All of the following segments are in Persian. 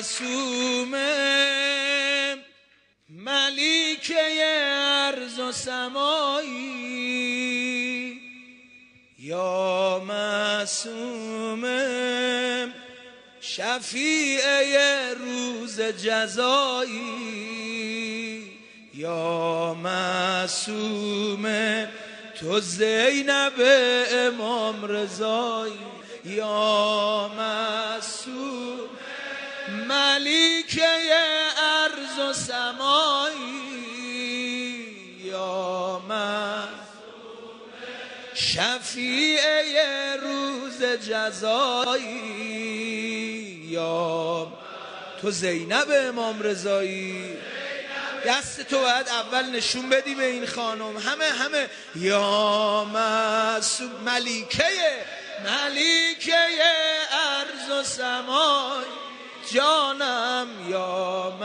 معصوم ملیکه ارض و سمایی، یا معصوم شفیع روز جزایی، یا معصوم تو زینب امام رضایی، یا معصوم ملیکه ارض و سمایی، یا معصوم شفیع روز جزایی، یا تو زینب امام رضایی. دست تو باید اول نشون بدی به این خانم، همه یا معصوم ملیکه ارض و سمای جانم، یا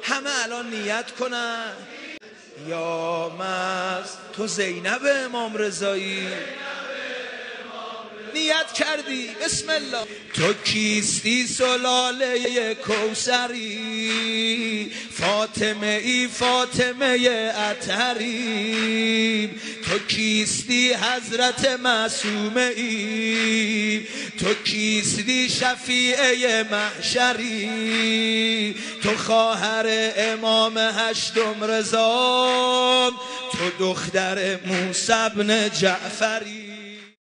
همه الان نیت کنن، یا تو زینب امام رضایی. نیت کردی بسم الله. تو کیستی سلاله کوثری، فاطمه اطهری. تو کیستی حضرت معصومه ای، تو کیستی شفیع محشری. تو خواهر امام هشتم رضا، تو دختر موسی بن جعفری.